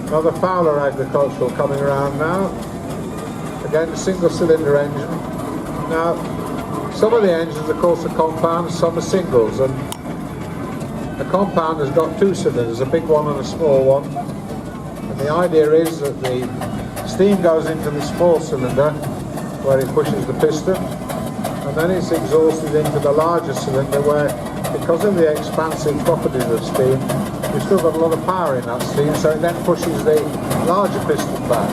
Another Fowler Agricultural coming around now. Again, a single cylinder engine. Now, some of the engines, of course, are compounds, some are singles, and the compound has got two cylinders, a big one and a small one. And the idea is that the steam goes into the small cylinder where it pushes the piston, and then it's exhausted into the larger cylinder where, because of the expansive properties of steam, you've still got a lot of power in that steam, so it then pushes the larger piston back.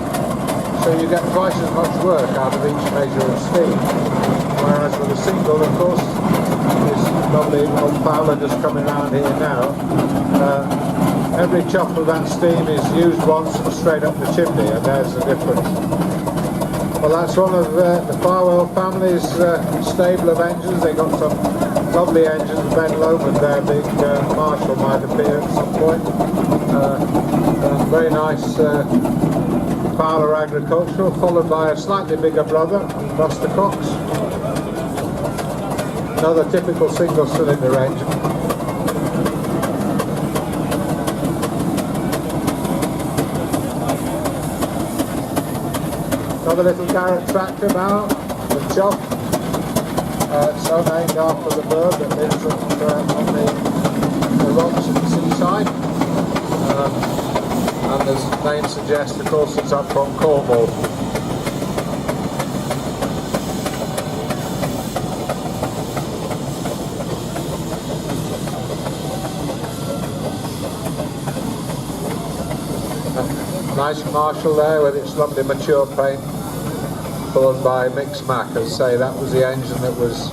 So you get twice as much work out of each measure of steam. Whereas with a single, of course, this lovely old Fowler just coming around here now, every chop of that steam is used once and straight up the chimney, and there's the difference. Well, that's one of the Farwell family's stable of engines. They got some lovely engines. Ben Loman, their big Marshall, might appear at some point. Very nice Fowler Agricultural, followed by a slightly bigger brother, Buster Cox. Another typical single cylinder engine. Another little Garrett tractor now, the Chop, so named after the bird that lives on the rocks at the seaside. And as the name suggests, of course, it's up from Cornwall. Nice Marshall there with its lovely mature paint, followed by Mix Mac. As I say, that was the engine that was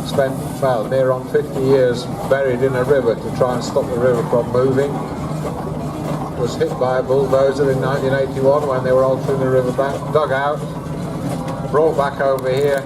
spent, well, near on 50 years buried in a river to try and stop the river from moving. It was hit by a bulldozer in 1981 when they were altering the river bank, dug out, brought back over here.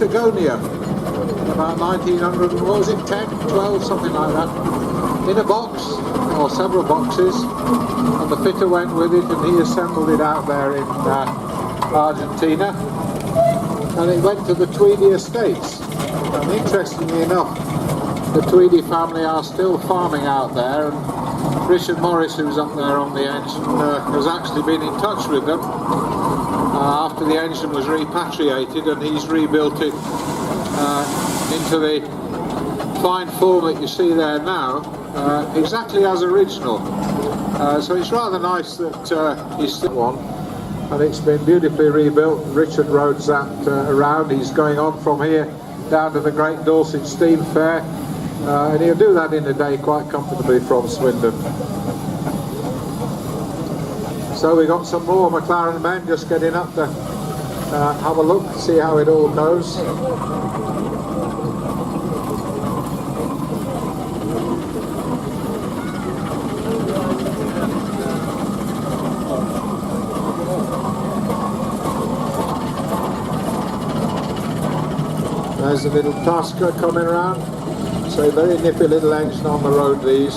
Patagonia, about 1900, what was it, 10, 12, something like that, in a box, or several boxes, and the fitter went with it and he assembled it out there in Argentina, and it went to the Tweedy estates. And interestingly enough, the Tweedy family are still farming out there, and Richard Morris, who's up there on the engine, has actually been in touch with them after the engine was repatriated, and he's rebuilt it into the fine form that you see there now, exactly as original. So it's rather nice that he's still one, and it's been beautifully rebuilt. Richard roads that around. He's going on from here down to the Great Dorset Steam Fair, and he'll do that in a day quite comfortably from Swindon. So we got some more McLaren men just getting up to have a look, see how it all goes. There's a little Tusker coming around. So a very nippy little engine on the road, these.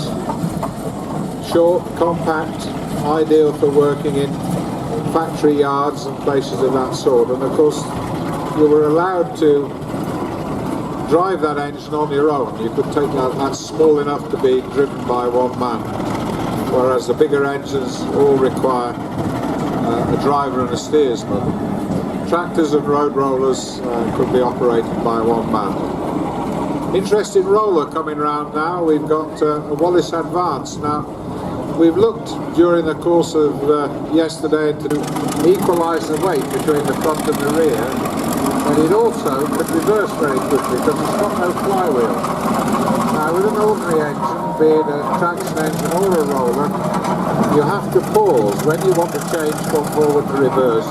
Short, compact, ideal for working in factory yards and places of that sort. And of course, you were allowed to drive that engine on your own. You could take that, that's small enough to be driven by one man. Whereas the bigger engines all require a driver and a steersman. Tractors and road rollers could be operated by one man. Interesting roller coming round now. We've got a Wallace Advance. Now, we've looked during the course of yesterday to equalise the weight between the front and the rear, and it also could reverse very quickly because it's got no flywheel. Now, with an ordinary engine, be it a traction engine or a roller, you have to pause when you want to change from forward to reverse.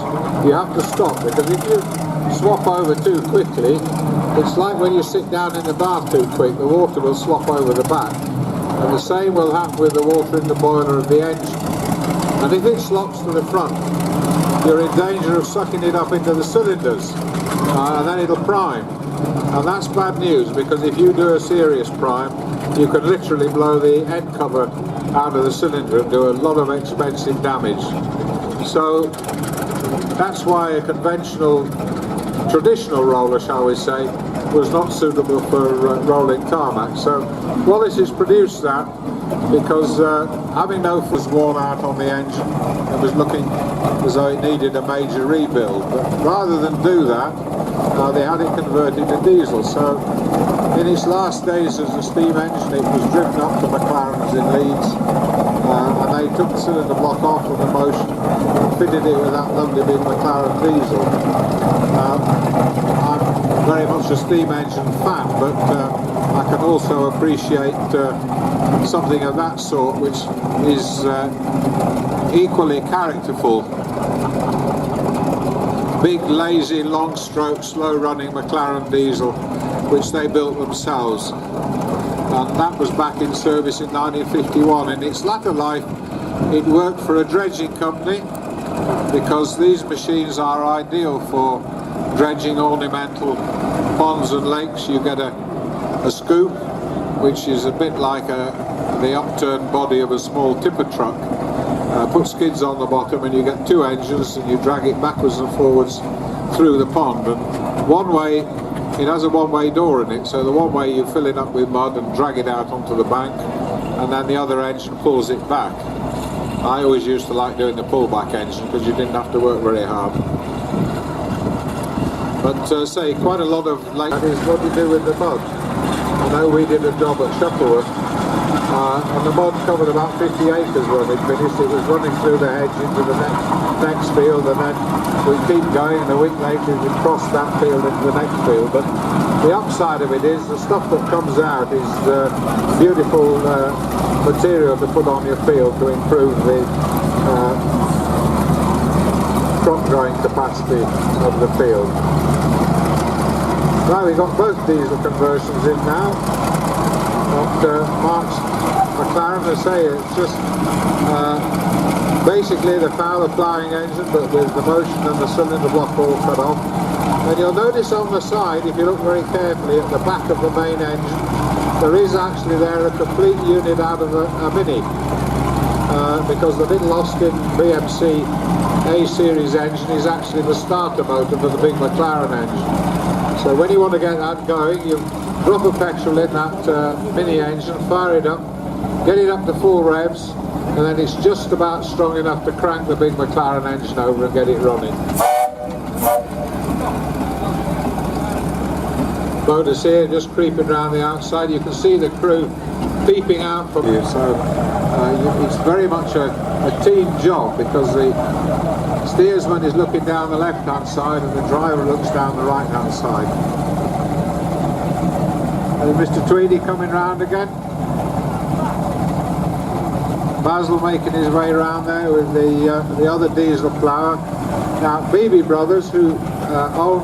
You have to stop, because if you swap over too quickly, it's like when you sit down in the bath too quick, the water will slop over the back. And the same will happen with the water in the boiler of the engine. And if it slops to the front, you're in danger of sucking it up into the cylinders, and then it'll prime. And that's bad news, because if you do a serious prime, you can literally blow the end cover out of the cylinder and do a lot of expensive damage. So that's why a conventional, traditional roller, shall we say, was not suitable for rolling tarmac. So Wallace has produced that because having no was worn out on the engine, it was looking as though it needed a major rebuild. But rather than do that, they had it converted to diesel. So in its last days as a steam engine, it was driven up to McLaren's in Leeds, and they took the cylinder block off of the motion and fitted it with that lovely big McLaren diesel. I'm very much a steam engine fan, but I can also appreciate something of that sort, which is equally characterful. Big, lazy, long-stroke, slow-running McLaren diesel, which they built themselves. And that was back in service in 1951. In its latter life, it worked for a dredging company, because these machines are ideal for dredging ornamental ponds and lakes. You get a scoop, which is a bit like the upturned body of a small tipper truck. Put skids on the bottom, and you get two engines, and you drag it backwards and forwards through the pond. And one way, it has a one-way door in it, so the one way you fill it up with mud and drag it out onto the bank, and then the other engine pulls it back. I always used to like doing the pullback engine because you didn't have to work very hard. But say, quite a lot of lake. That is what you do with the mud. I know we did a job at Shuttleworth, and the mud covered about 50 acres when it finished. It was running through the hedge into the next field, and then we keep going, and a week later we cross that field into the next field. But the upside of it is the stuff that comes out is beautiful material to put on your field to improve the crop growing capacity of the field. Now we've got both diesel conversions in now. Got Mark's McLaren, I say, it's just basically the Fowler ploughing engine, but with the motion and the cylinder block all cut off. And you'll notice on the side, if you look very carefully at the back of the main engine, there is actually there a complete unit out of a Mini, because the little Austin BMC A-series engine is actually the starter motor for the big McLaren engine. So when you want to get that going, you drop a petrol in that Mini engine, fire it up, get it up to full revs, and then it's just about strong enough to crank the big McLaren engine over and get it running. Motors here just creeping around the outside. You can see the crew peeping out from you, so it's very much a team job, because the steersman is looking down the left hand side and the driver looks down the right hand side. And Mr. Tweedy coming round again. Basil making his way around there with the other diesel plougher. Now Beebe Brothers, who own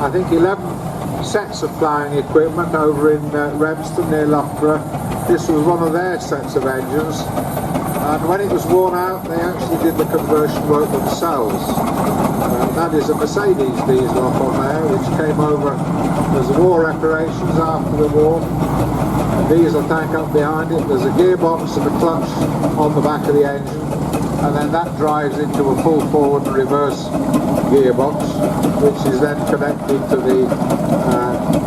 I think 11 sets of ploughing equipment over in Remston near Loughborough, this was one of their sets of engines, and when it was worn out they actually did the conversion work themselves. That is a Mercedes diesel up on there, which came over as war reparations after the war. A diesel tank up behind it, there's a gearbox and a clutch on the back of the engine, and then that drives into a full forward and reverse gearbox, which is then connected to the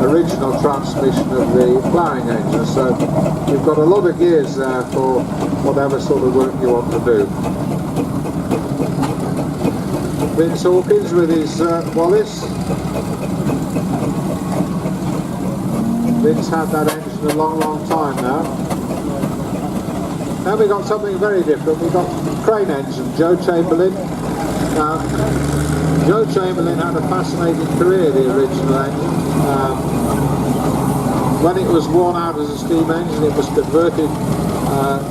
original transmission of the ploughing engine. So you've got a lot of gears there for whatever sort of work you want to do. Vince Hawkins with his Wallace. Vince had that engine a long time now. Now we've got something very different. We've got crane engine, Joe Chamberlain. Now, Joe Chamberlain had a fascinating career, the original engine. When it was worn out as a steam engine, it was converted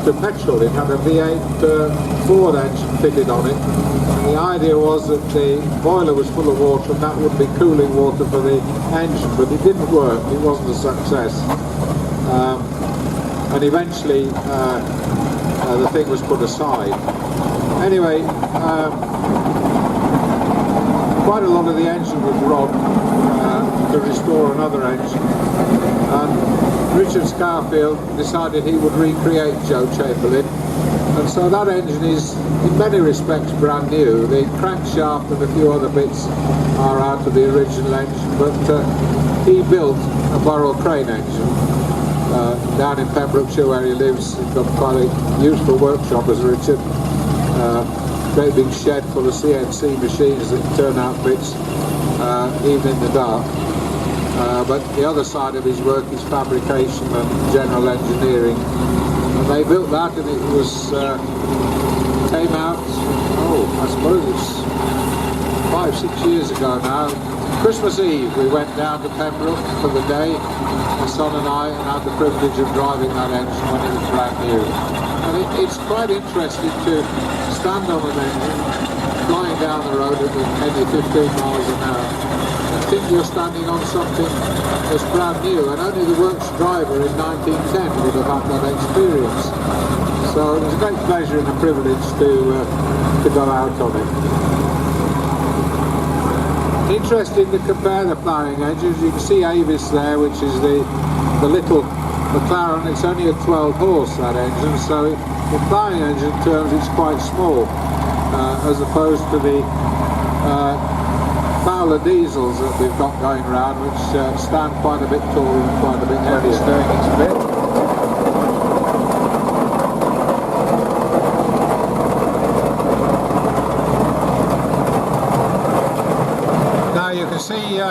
to petrol. It had a V8 Ford engine fitted on it. And the idea was that the boiler was full of water and that would be cooling water for the engine, but it didn't work. It wasn't a success. And eventually the thing was put aside. Anyway, quite a lot of the engine was robbed to restore another engine, and Richard Scarfield decided he would recreate Joe Chamberlain, and so that engine is in many respects brand new. The crankshaft and a few other bits are out of the original engine, but he built a Burrell crane engine down in Pembrokeshire where he lives. He's got quite a useful workshop as Richard. Great big shed full of CNC machines that turn out bits even in the dark. But the other side of his work is fabrication and general engineering. And they built that, and it was came out, I suppose it's 5-6 years ago now. Christmas Eve we went down to Pembroke for the day, my son and I, and had the privilege of driving that engine when it was brand new. And it's quite interesting to stand on an engine flying down the road at maybe 15 miles an hour and think you're standing on something that's brand new, and only the works driver in 1910 would have had that experience. So it was a great pleasure and a privilege to go out on it. Interesting to compare the ploughing engines. You can see Avis there, which is the little McLaren. It's only a 12 horse, that engine, so in ploughing engine terms it's quite small, as opposed to the Fowler diesels that we've got going around, which stand quite a bit taller and quite a bit heavier. It's doing its bit. Now you can see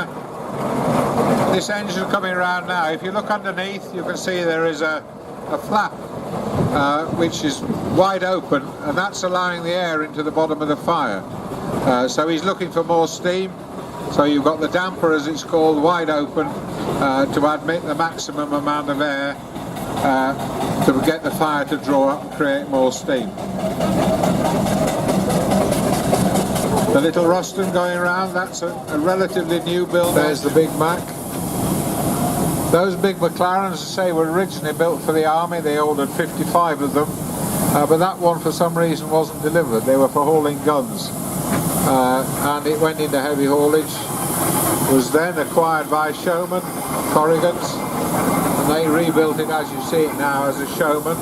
this engine coming around now. If you look underneath, you can see there is a flap which is wide open, and that's allowing the air into the bottom of the fire. So he's looking for more steam. So you've got the damper, as it's called, wide open to admit the maximum amount of air to get the fire to draw up and create more steam. The little Ruston going around, that's a relatively new build. There's the Big Mac. Those big McLarens, as I say, were originally built for the army. They ordered 55 of them, but that one for some reason wasn't delivered. They were for hauling guns, and it went into heavy haulage. was then acquired by Showman, Corrigans, and they rebuilt it as you see it now as a Showman,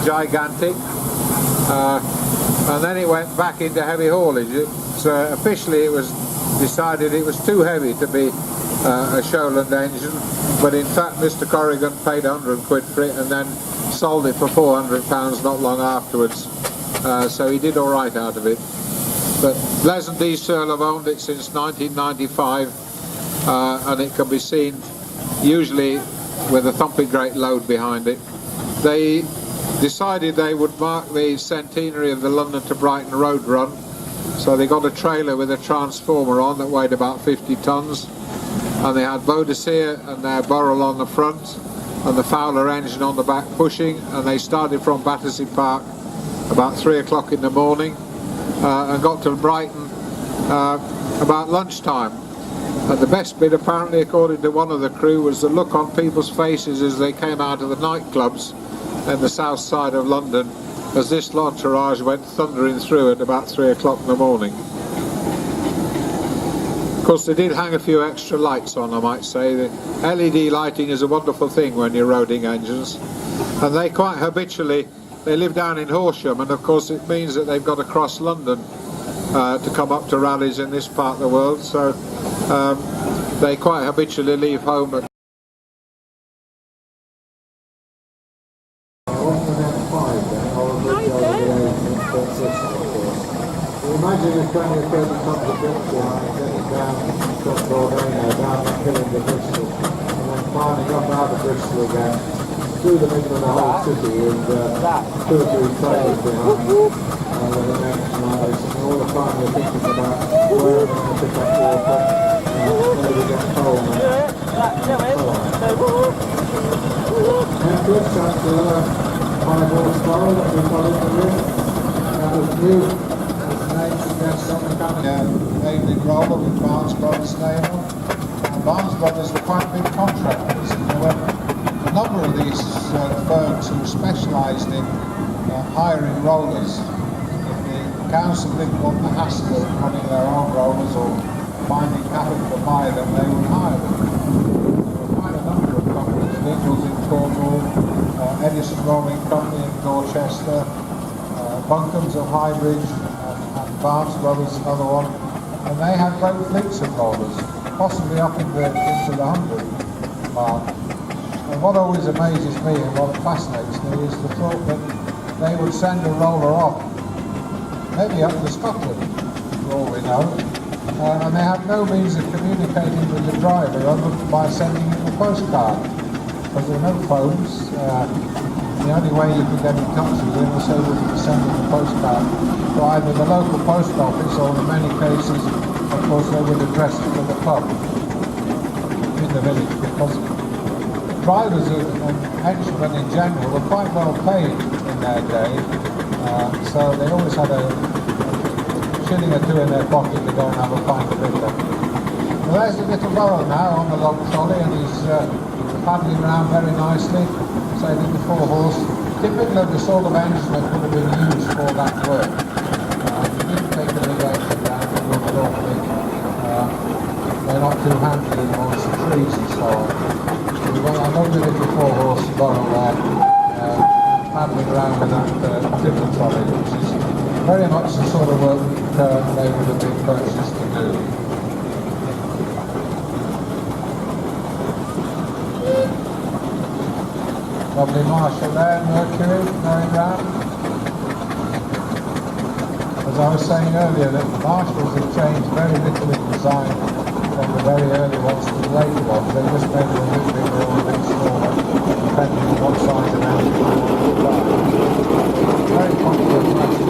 gigantic, and then it went back into heavy haulage. Officially it was decided it was too heavy to be a Showland engine, but in fact Mr. Corrigan paid 100 quid for it and then sold it for £400 not long afterwards, so he did alright out of it. But Pleasant Diesel have owned it since 1995, and it can be seen usually with a thumping great load behind it. They decided they would mark the centenary of the London to Brighton road run, so they got a trailer with a transformer on that weighed about 50 tons, and they had Boadicea and their Burrell on the front and the Fowler engine on the back pushing, and they started from Battersea Park about 3 o'clock in the morning and got to Brighton about lunchtime. And the best bit, apparently, according to one of the crew, was the look on people's faces as they came out of the nightclubs in the south side of London as this entourage went thundering through at about 3 o'clock in the morning. Of course, they did hang a few extra lights on, I might say. The LED lighting is a wonderful thing when you're roading engines, and they quite habitually, they live down in Horsham, and of course it means that they've got to cross London to come up to rallies in this part of the world, so they quite habitually leave home at imagine if 20 or 30 tons of bricks behind, getting down from Patagonia, down that hill into Bristol, and then climbing up out of Bristol again, through the middle of the whole city with 2 or 3 trailers behind, with an engine like this, and all the time you're thinking about where am I going to pick up water, where we get coal, and so on. Entrance, that's the 5 horsepower that we've got in the room. That was new. Against some kind of David roller with Barnes Brothers name on. Barnes Brothers were quite big contractors. There were a number of these firms who specialised in hiring rollers. If the council didn't want the hassle of running their own rollers or finding capital to buy them, they would hire them. There were quite a number of companies. Nichols in Cornwall, Edison Rolling Company in Dorchester, Buncombs of Highbridge, Barnes Brothers, another one, and they had great fleets of rollers, possibly up into the 100 mark. And what always amazes me and what fascinates me is the thought that they would send a roller off, maybe up to Scotland, for all we know, and they have no means of communicating with the driver other than by sending him a postcard, because there are no phones. The only way you can get in touch with him is able to send him a postcard to either the local post office or in many cases, of course, they would address it to the pub in the village, because drivers and engine in general were quite well paid in their day, so they always had a shilling or two in their pocket to go and have a pint of liquor. Well, there's the little Burrell now on the log trolley, and he's paddling around very nicely. Say the 4-horse, typical of the sort of engine that would have been used for that work. You didn't take the big engine down and run it off it. They're not too handy in amongst the trees and so on. Well, I love the little 4-horse Burrell there, paddling around with that tipple trolley, which is very much the sort of work that they would have been purchased to do. Lovely Marshall there, Mercury, going round. As I was saying earlier, that Marshalls have changed very little in design from the very early ones to the later ones. They just made them a bit bigger or a bit smaller, depending on what size of engine you want to drive. Very popular fashion.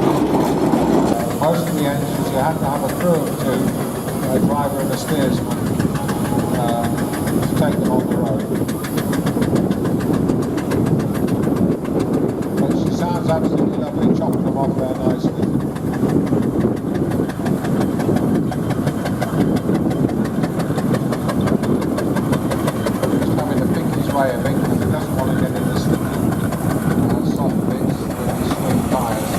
Most of the engines you had to have a crew of 2, a driver and a steersman, to take them on the road. Sounds absolutely lovely, chopping them off there nicely. Just having to pick his way a bit because he doesn't want to get in the slippery soft bits with the swing tyres.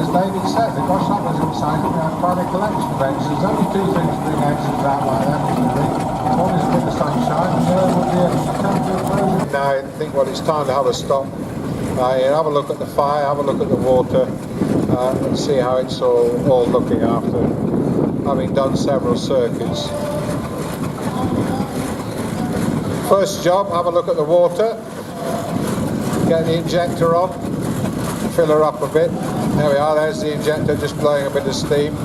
as David said, the Gloucestershire inside, we have quite a collection of engines. There's only two things to bring engines out like that, really. One is a bit of sunshine, and the other would be a temperature explosion. Now I think, well, it's time to have a stop. Have a look at the fire, have a look at the water, and see how it's all looking after having done several circuits. First job, have a look at the water, get the injector on, fill her up a bit. There we are, there's the injector just blowing a bit of steam.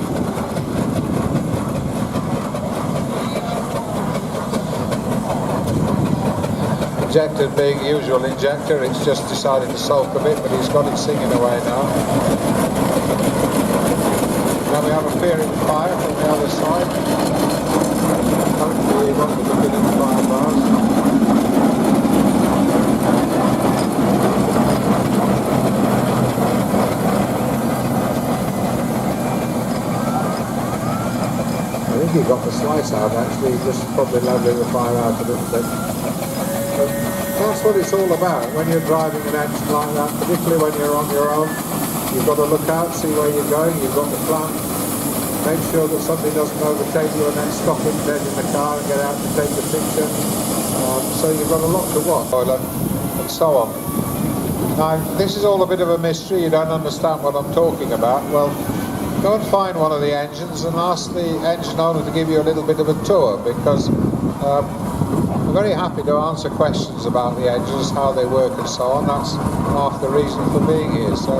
Injector being the usual injector, it's just decided to sulk a bit, but he's got it singing away now. Now we have a peering fire from the other side. Hopefully he won't be looking at the fire bars. I think he got the slice out actually, he just probably levelling the fire out a little bit. That's what it's all about when you're driving an engine like that, particularly when you're on your own. You've got to look out, see where you're going, you've got to plan, make sure that somebody doesn't overtake you and then stop it dead in the car and get out to take the picture. So you've got a lot to watch, and so on. Now, this is all a bit of a mystery, you don't understand what I'm talking about. Well, go and find one of the engines and ask the engine owner to give you a little bit of a tour, because I'm very happy to answer questions about the engines, how they work and so on. That's half the reason for being here. So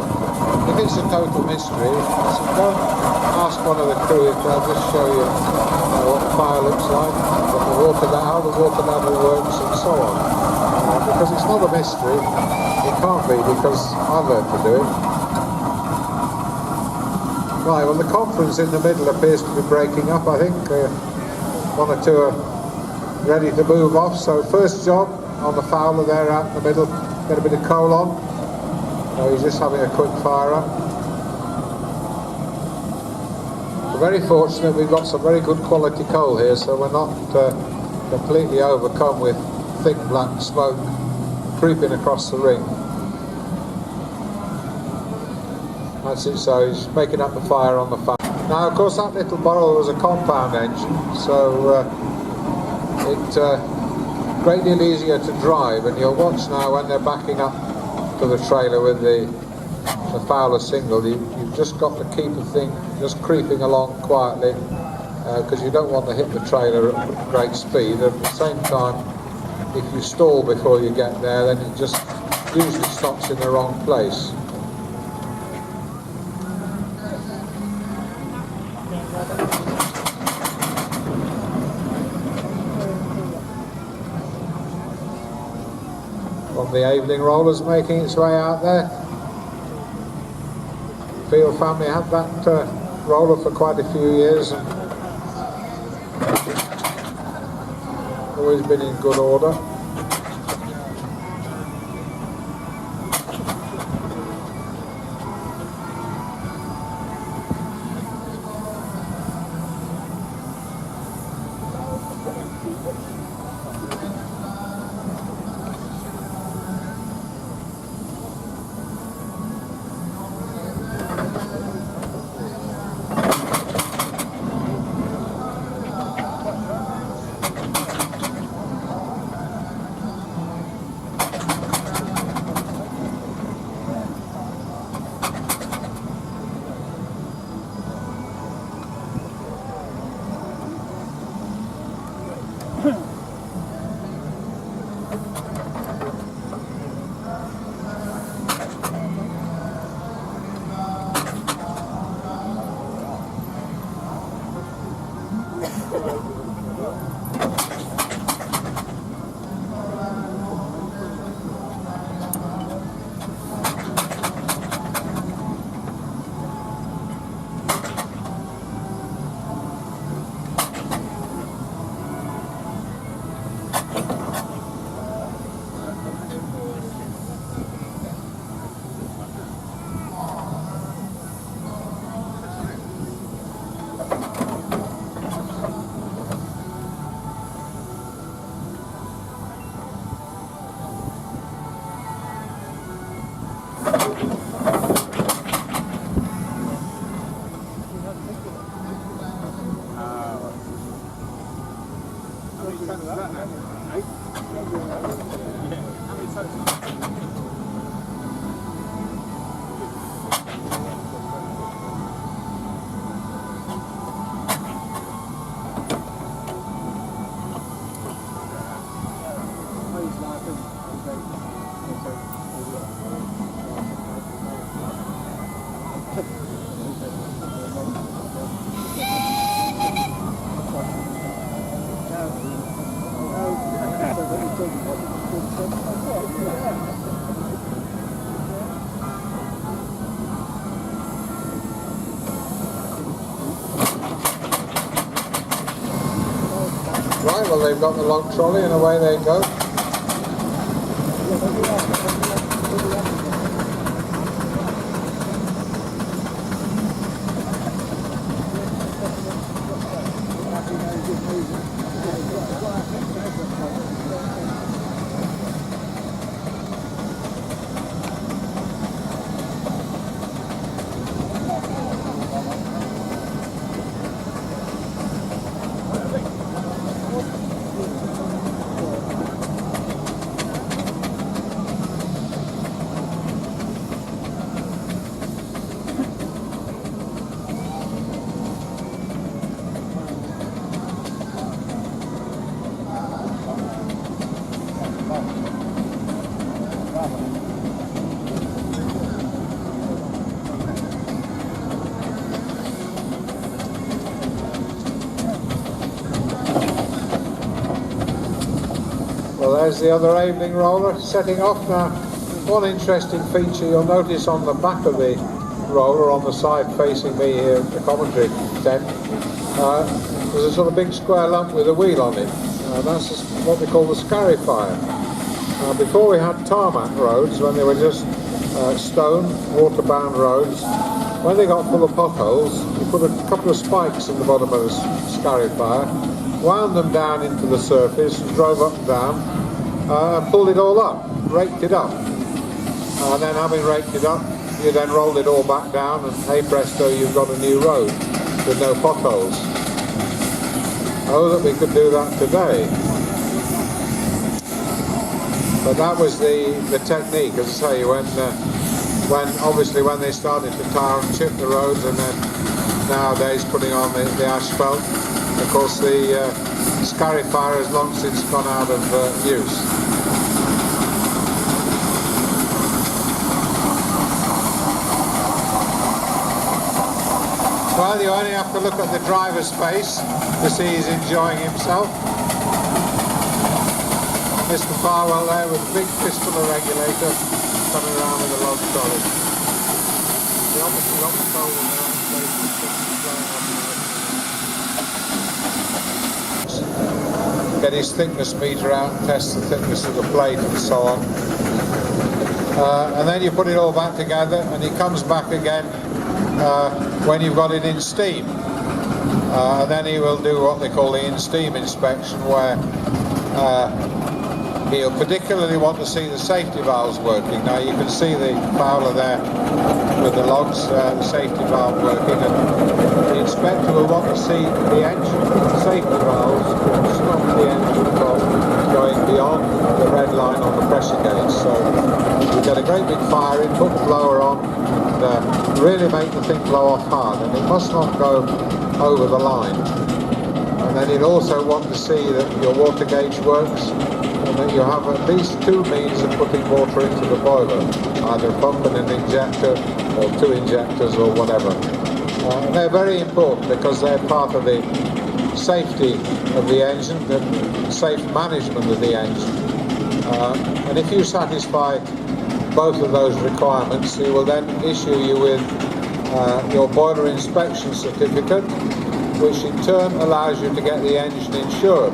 if it's a total mystery, go and ask one of the crew if they'll just show you what the fire looks like, how the water level works and so on. Because it's not a mystery, it can't be, because I've learned to do it. Right, well, the conference in the middle appears to be breaking up. I think one or two are ready to move off. So first job on the Fowler there out in the middle, get a bit of coal on. He's just having a quick fire up. We're very fortunate, we've got some very good quality coal here, so we're not completely overcome with thick black smoke creeping across the ring. That's it, so he's making up the fire on the fire. Now of course that little barrel was a compound engine, so it's a great deal easier to drive, and you'll watch now when they're backing up to the trailer with the Fowler single, you've just got to keep the thing just creeping along quietly, because you don't want to hit the trailer at great speed. At the same time, if you stall before you get there, then it just usually stops in the wrong place. The Aveling roller's making its way out there. Field family had that roller for quite a few years and always been in good order. Right, well they've got the log trolley and away they go. Well, there's the other Abeling roller setting off now. One interesting feature you'll notice on the back of the roller, on the side facing me here at the commentary tent, there's a sort of big square lump with a wheel on it. That's what we call the Scarifier. Before we had tarmac roads, when they were just stone, water-bound roads, when they got full of potholes, you put a couple of spikes in the bottom of the Scarifier, wound them down into the surface, drove up and down, and pulled it all up, raked it up. And then having raked it up, you then rolled it all back down, and hey presto, you've got a new road with no potholes. Oh, that we could do that today. But that was the technique, as I say, when obviously when they started to tar and chip the roads, and then nowadays putting on the asphalt. Of course, the Scarifier has long since gone out of use. Well, you only have to look at the driver's face to see he's enjoying himself. Mr. Farwell there with a big fistful regulator coming around with a log trolley. He obviously got the coal in the right place to get his thickness meter out and test the thickness of the plate and so on. And then you put it all back together, and he comes back again when you've got it in steam. And then he will do what they call the in-steam inspection, where he'll particularly want to see the safety valves working. Now you can see the fowler there with the logs, the safety valve working, and the inspector will want to see the engine safety valves to stop the engine from going beyond the red line on the pressure gauge. So you get a great big fire in, put the blower on, and really make the thing blow off hard, and it must not go over the line. And then you'd also want to see that your water gauge works, and that you have at least two means of putting water into the boiler, either a pump and an injector, or two injectors, or whatever. And they're very important because they're part of the safety of the engine, the safe management of the engine. And if you satisfy both of those requirements, he will then issue you with your boiler inspection certificate, which in turn allows you to get the engine insured.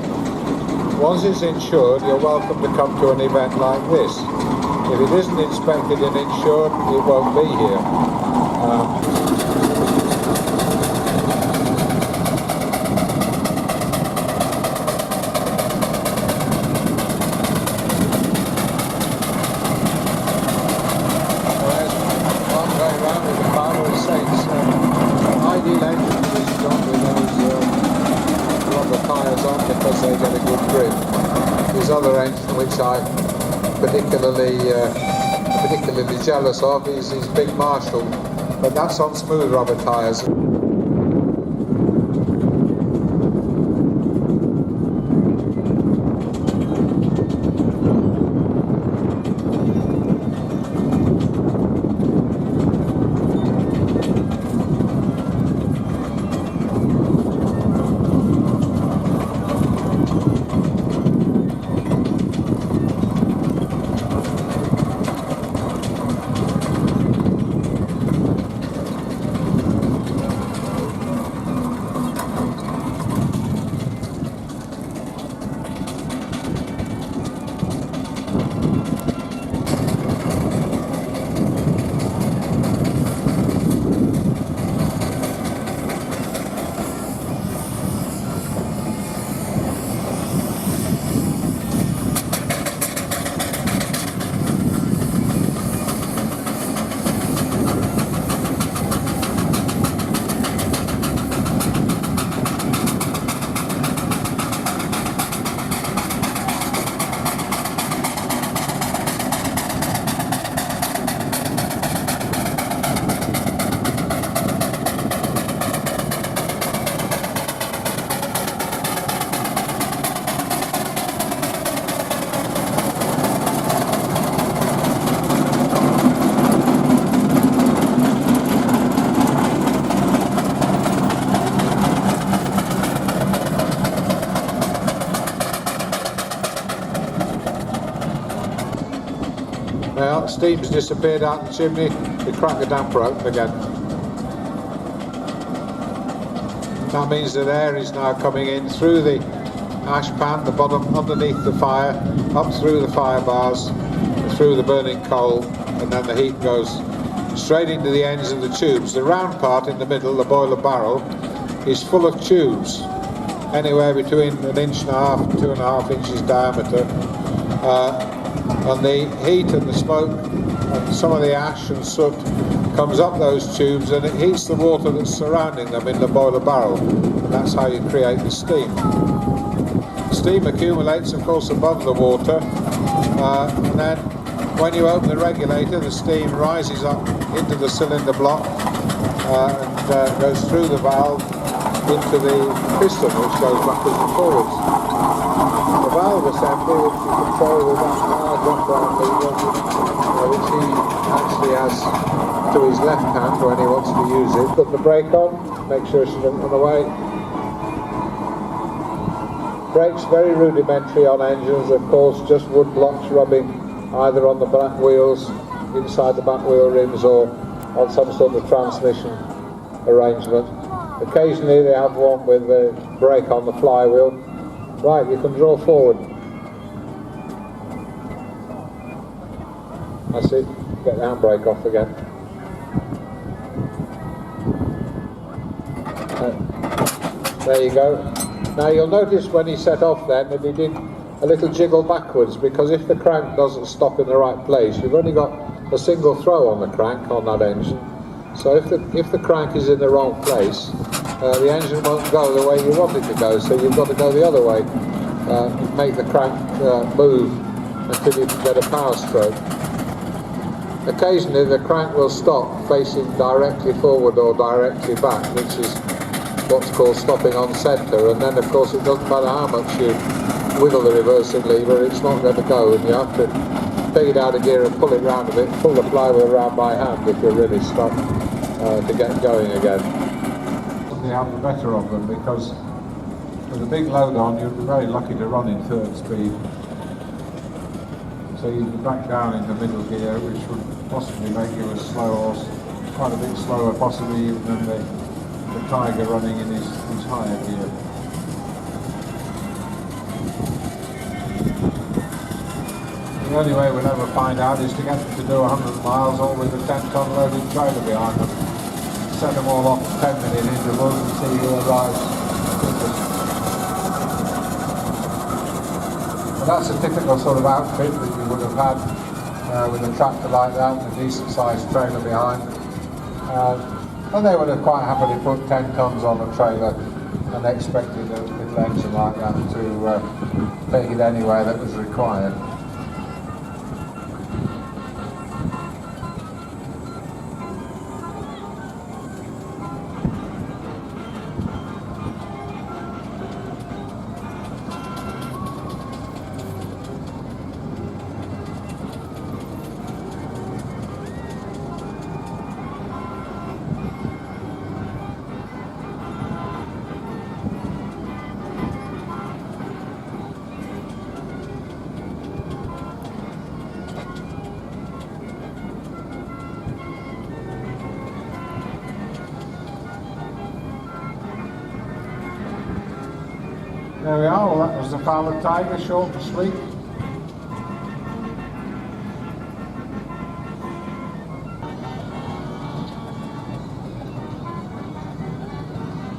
Once it's insured, you're welcome to come to an event like this. If it isn't inspected and insured, it won't be here. Ideal engines is not with those rubber tyres on, because they get a a good grip. His other engine, which I'm particularly jealous of, is his big Marshall, but that's on smooth rubber tyres. Now, steam's disappeared out the chimney, we crack the damper open again. That means that air is now coming in through the ash pan, the bottom underneath the fire, up through the fire bars, through the burning coal, and then the heat goes straight into the ends of the tubes. The round part in the middle, the boiler barrel, is full of tubes, anywhere between 1.5 inches and 2.5 inches diameter. And the heat and the smoke and some of the ash and soot comes up those tubes and it heats the water that's surrounding them in the boiler barrel, and that's how you create the steam. Steam accumulates, of course, above the water, and then when you open the regulator, the steam rises up into the cylinder block and goes through the valve into the piston, which goes backwards and forwards. The valve assembly, which you control with that large upright lever, which he actually has to his left hand when he wants to use it. Put the brake on, make sure she doesn't run away. Brakes very rudimentary on engines, of course, just wood blocks rubbing either on the back wheels, inside the back wheel rims, or on some sort of transmission arrangement. Occasionally they have one with the brake on the flywheel. Right, you can draw forward. That's it, get the handbrake off again. There you go. Now you'll notice when he set off then that he did a little jiggle backwards, because if the crank doesn't stop in the right place, you've only got a single throw on the crank on that engine. So if the crank is in the wrong place, the engine won't go the way you want it to go, so you've got to go the other way, make the crank move until you can get a power stroke. Occasionally the crank will stop facing directly forward or directly back, which is what's called stopping on centre, and then of course it doesn't matter how much you wiggle the reversing lever, it's not going to go, and you have to take it out of gear and pull it round a bit, pull the flywheel round by hand if you're really stuck to get going again. You have the better of them, because with a big load on you're very lucky to run in third speed. So you can back down into middle gear, which would possibly make you as slow or quite a bit slower possibly even than the Tiger running in his higher gear. The only way we'll ever find out is to get them to do 100 miles all with a 10-ton loaded trailer behind them. Set them all off 10-minute intervals and see who arrives quickest. And that's a typical sort of outfit that you would have had with a tractor like that and a decent sized trailer behind. And they would have quite happily put 10 tons on a trailer and expected a little engine like that to take it anywhere that was required. There we are, well, that was the Father Tiger, short and sweet.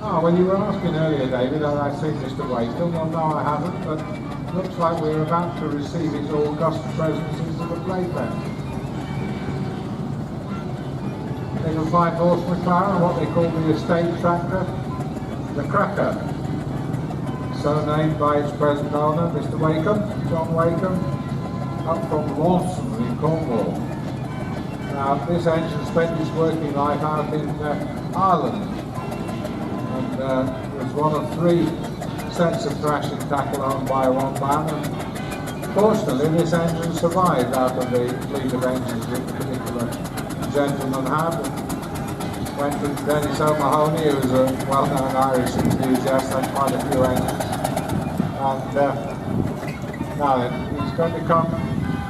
Oh, well, you were asking earlier, David, have I seen Mr. Wakefield? Well, no, I haven't, but it looks like we're about to receive his August presences of the playpen. They can find Horse McLaren, what they call the estate tractor, the Cracker. So named by its present owner, Mr. Wakeham, John Wakeham, up from Launceston in Cornwall. Now, this engine spent its working life out in Ireland, and was one of 3 sets of thrashing tackle owned by one man. And fortunately, this engine survived out of the fleet of engines that the particular gentleman had. Went to Dennis O'Mahony, who was a well-known Irish enthusiast, had quite a few engines. And now then, he's going to come.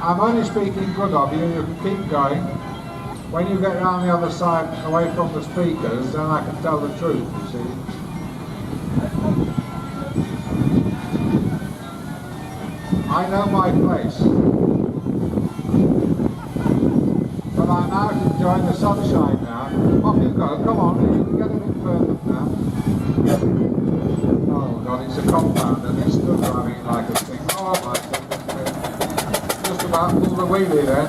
I'm only speaking good of you, you can keep going. When you get round the other side, away from the speakers, then I can tell the truth, you see. I know my place. But I'm out enjoying the sunshine now. Off you go, come on, you can get a bit further now. Oh God, it's a compound and it's still driving like a thing. Oh my goodness. Just about pulled the wheelie then.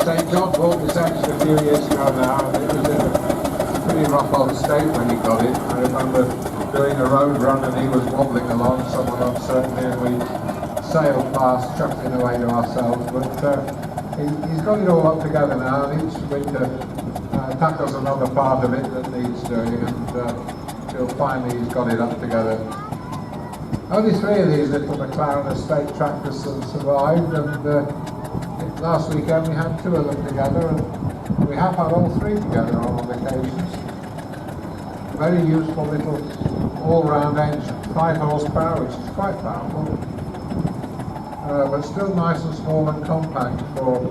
St. John bought this engine a few years ago now, and it was in a pretty rough old state when he got it. I remember doing a road run and he was wobbling along, someone on Cerney, and we sailed past, chucking away to ourselves. But he's got it all up together now, and each winter tackles another part of it that needs doing, and he'll find he's got it up together. Only 3 of these little McLaren estate tractors have survived, and last weekend we had 2 of them together, and we have had all 3 together on occasions. Very useful little all-round engine, 5 horsepower, which is quite powerful, but still nice and small and compact for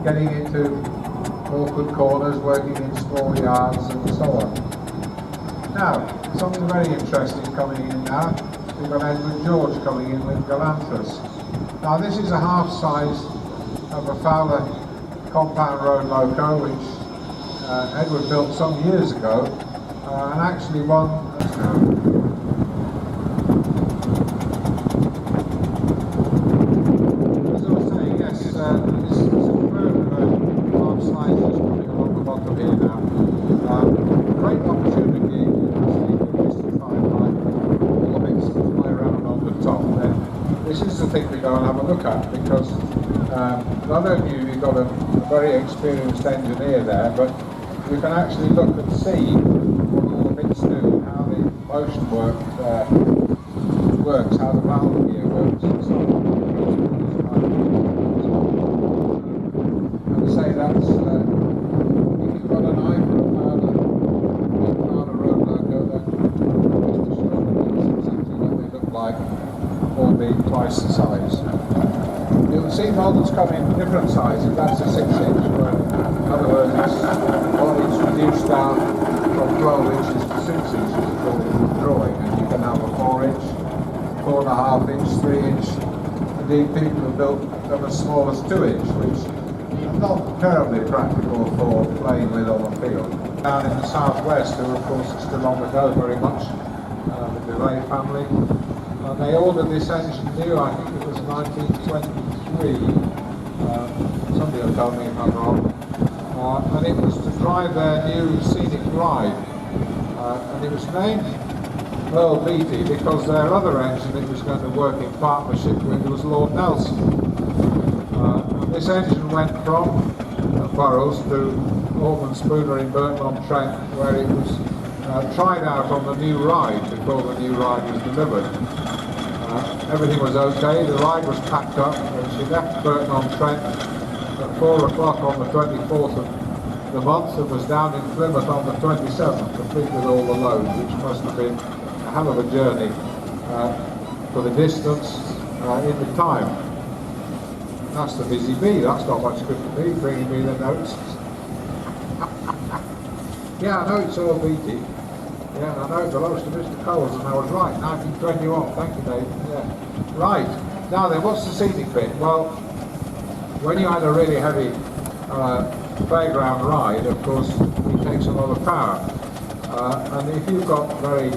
getting into awkward corners, working in small yards and so on. Now, something very interesting coming in now. We've got Edward George coming in with Galanthus. Now this is a half size of a Fowler compound road loco, which Edward built some years ago, and actually won. As I was saying, yes, this is a half size just coming along the bottom here now. Great opportunity to mystify by all the bits that fly around on the top there. This is the thing to go and have a look at, because not only have you got a very experienced engineer there, but you can actually look and see what all the bits do, how the motion works, how the valve gear works, and so on. And to say that's, if you've got an eye for a powder road loco, then just to show you exactly what they look like, or be twice the size. You'll see models come in different sizes. That's a 6-inch, where in other words it's reduced down from 12 inches to 6 inches according to the drawing, and you can have a 4-inch, 4.5-inch, 3-inch. Indeed, people have built them as small as 2-inch, which are not terribly practical for playing with on the field. Down in the southwest, who of course are still on the go very much, the DeLay family. And they ordered this engine new, I think it was 1923, somebody will tell me if I'm wrong, and it was to drive their new scenic ride, and it was named Earl Beatty because their other engine it was going to work in partnership with was Lord Nelson. And this engine went from Burroughs to Ormond Spooner in Burton-on-Trent, where it was tried out on the new ride before the new ride was delivered. Everything was okay, the ride was packed up, and she left Burton-on-Trent at 4 o'clock on the 24th of the month and was down in Plymouth on the 27th, complete with all the loads, which must have been a hell of a journey for the distance in the time. That's the busy bee, that's not much good to me, bringing me the notes. Yeah, I know it's all Beatty. Yeah, I know it belongs to Mr. Coles, and I was right, 1921, thank you Dave. Yeah. Right, now then, what's the scenic bit? Well, when you had a really heavy playground ride, of course, it takes a lot of power. And if you've got a very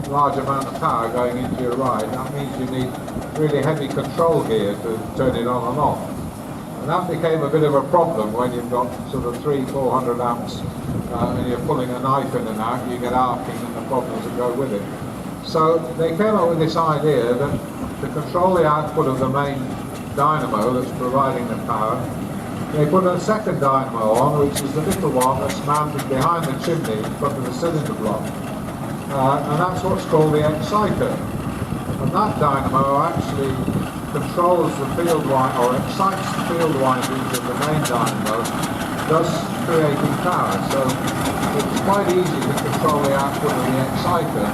large amount of power going into your ride, that means you need really heavy control gear to turn it on and off. And that became a bit of a problem when you've got sort of 300-400 amps and you're pulling a knife in and out, you get arcing and the problems that go with it. So they came up with this idea that to control the output of the main dynamo that's providing the power, they put a second dynamo on, which is the little one that's mounted behind the chimney in front of the cylinder block. And that's what's called the exciter. And that dynamo actually controls the field wind, or excites the field windings of the main dynamo, thus creating power. So it's quite easy to control the output of the exciter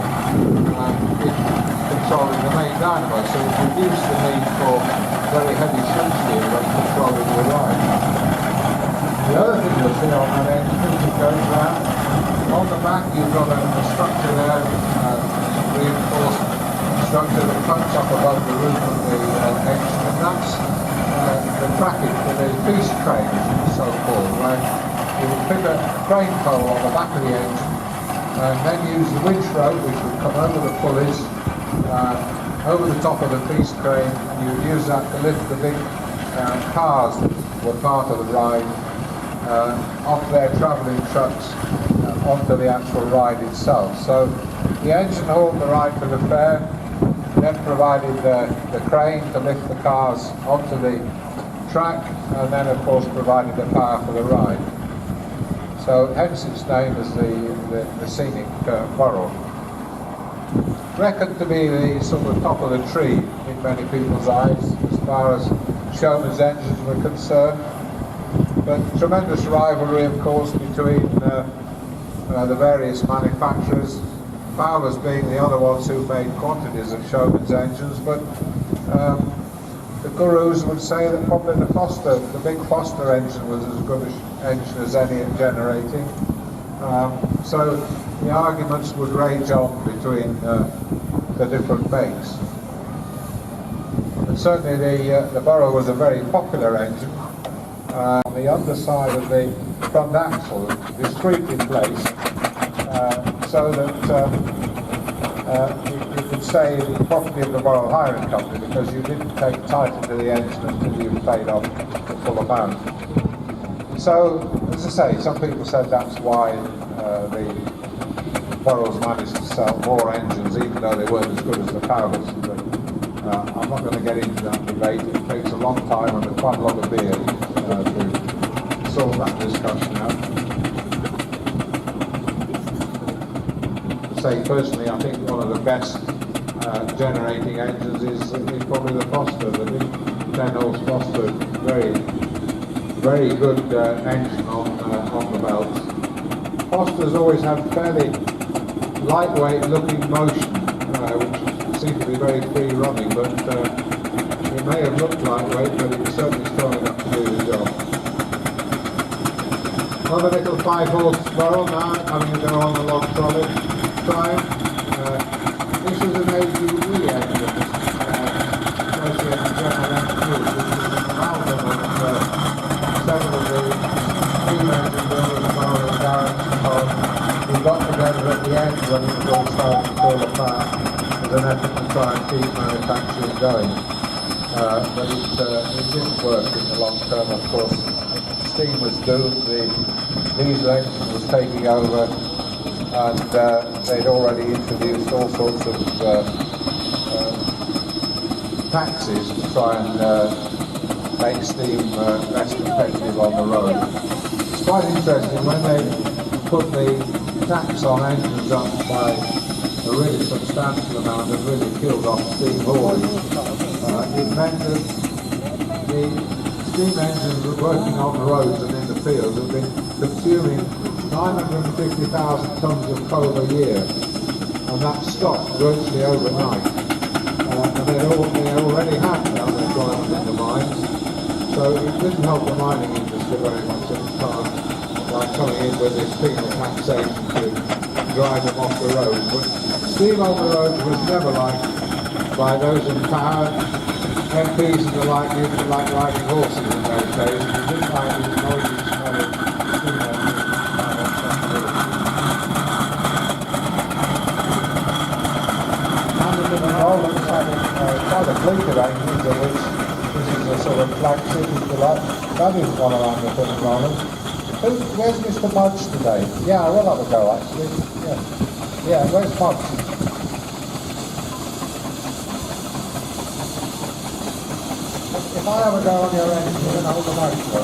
in controlling the main dynamo. So it reduces the need for very heavy switchgear when controlling the ride. The other thing you'll see on that engine as it goes round, on the back you've got a structure there, reinforced structure that comes up above the roof of the engine, and that's the tracking for the Feats train, so-called, where you would fit a crane pole on the back of the engine and then use the winch rope, which would come over the pulleys, over the top of the Feats crane, and you would use that to lift the big cars that were part of the ride off their travelling trucks onto the actual ride itself. So the engine hauled the ride to the fair, then provided the crane to lift the cars onto the track, and then of course provided the power for the ride. So hence its name as the scenic Burrow. Reckoned to be the sort of top of the tree in many people's eyes as far as Showman's engines were concerned. But tremendous rivalry, of course, between the various manufacturers, Fowler's being the other ones who made quantities of Showman's engines, but the gurus would say that probably the big Foster engine was as good an engine as any at generating. So the arguments would rage on between the different makes. But certainly the Burrow was a very popular engine. On the underside of the front axle, discreetly placed, so that you could say it was the property of the Burrow Hiring Company, because you didn't take title to the engine until you paid off the full amount. So, as I say, some people said that's why the Burrows managed to sell more engines, even though they weren't as good as the Fowlers. But I'm not going to get into that debate. It takes a long time and quite a lot of beer to sort that discussion out. Say personally, I think one of the best generating engines is probably the Foster, the big 10-horse Foster, very good engine on the belt. Foster's always had fairly lightweight looking motion, which seemed to be very free running, but it may have looked lightweight, but it's certainly strong enough to do the job. Another little 5-horse Burrow now, having to go on the log trolley. This is an AGV engine, Associated General Engineers, which is an amalgam of several of the steam engine builders, Burrow and Garrett, who got together at the end when it was all starting to fall apart as an effort to try and keep manufacturing going. But it didn't work in the long term, of course. Steam was doomed, the diesel engine was taking over, and they'd already introduced all sorts of taxes to try and make steam less competitive on the road. It's quite interesting when they put the tax on engines up by a really substantial amount and really killed off steam haulage. It meant that the steam engines that were working on the roads and in the fields have been consuming 950,000 tonnes of coal a year, and that stopped virtually overnight. And they already had unemployment in the mines, so it didn't help the mining industry very much at the time, like coming in with this penal taxation to drive them off the road. But steam on the roads was never liked by those in power. MPs and the like used to like riding horses in those days, and they didn't like this noisy, smelling steam engine. Quite a fleet of engines, of which this is a sort of flagship, if you like. That is one around the at the moment. Where's Mr. Mudge today? Yeah, I will have a go actually. Yeah, where's Mudge? If I have a go on your engine, then I'll hold the Mudge for it.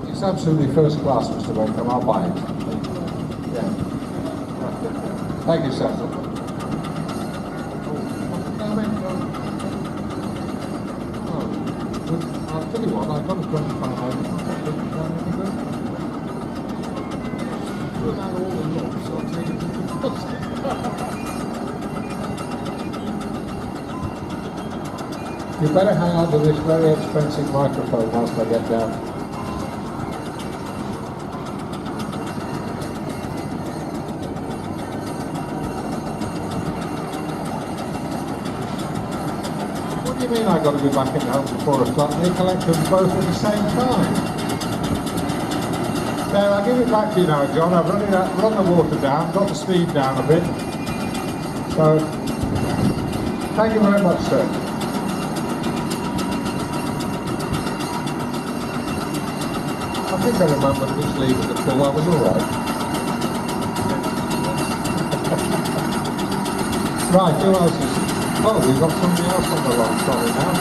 It's absolutely first class, Mr. Wickham. I'll buy it. Yeah. Thank you, sir. I'll tell you what, I've got a 25. them out all the logs, so I'll take it to the post. You better hang on to this very expensive microphone whilst I get down. What do you mean I've got to be back in the house at 4 o'clock? You collect them both at the same time. There, I'll give it back to you now, John. I've run the water down, got the speed down a bit. So, thank you very much, sir. I think I remember just leaving the pool, I was alright. Right, who else is... Oh, we've got somebody else on the long trolley now.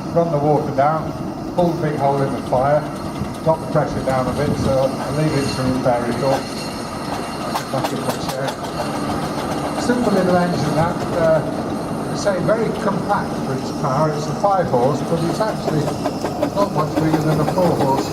Run the water down, pull the big hole in the fire, drop the pressure down a bit, so I'll leave it to repair it up. Back in the chair. Simple little engine that, I say very compact for its power. It's a 5 horse, but it's actually not much bigger than a 4 horse.